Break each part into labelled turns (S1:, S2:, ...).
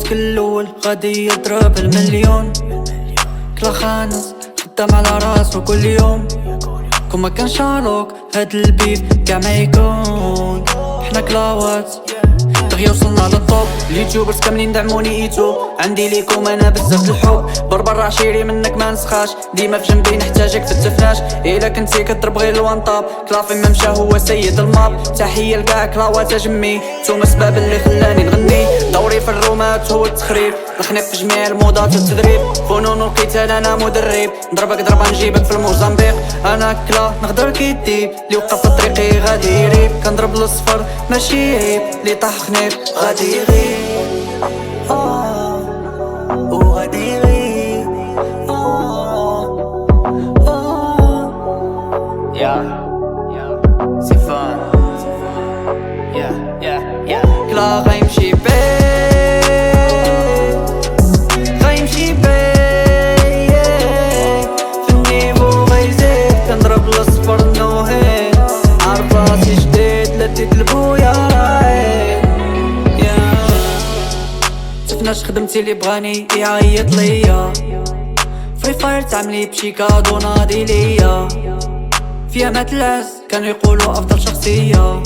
S1: الماسك الاول غادي يضرب المليون. كلا خانس خدام على راسو كل يوم. كون ما كان شارلوك هاد البيف كاع ما يكون. حنا كلاوات دغيا وصلنا للطوب. اليوتيوبرز كاملين دعموني ايتو. عندي ليكم انا بزاف الحب. بربر عشيري منك ما نسخاش. ديما في جنبي نحتاجك تتفناش. الا كنتي كضرب غير الوانطاب كلافي ما مشى هو سيد الماب. تحية لكاع كلاوات جمي. نتوما السباب اللي خلاني نغني. دوري في الرومات هو التخريب. الخنيق في جميع الموضات والتدريب. فنون القتال انا مدرب. نضربك ضربة نجيبك في الموزمبيق. انا كلا نقدر كيديب. اللي وقف في طريقي غادي يريب. كنضرب الصفر ماشي عيب. اللي طاح خنيق غادي يغيب. وغادي يغيب. سيفان كلا غيمشي بيه. غيمشي بيه في النيفو غيزيد. كنضرب الصفر نوهين. عارف راسي جديد لديت لبويا. شفناش خدمتي اللي بغاني يعيط ليا. فري فاير تعملي بشي كادو ناضي ليا. فيها ماتلاس كانوا يقولوا افضل شخصية.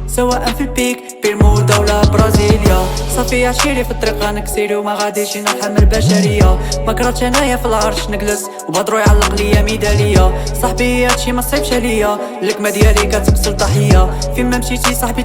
S1: سواء في البيك بيرمودا ولا برازيليا. صافي عشيري في الطريق غنكسيري وما غاديش نرحم البشرية. ما كرهتش انايا في العرش نجلس وبدرو يعلق ليا ميدالية. صاحبي هادشي ما صعيبش عليا. الكما ديالي كتكسر ضحية. فين ما مشيتي صاحبي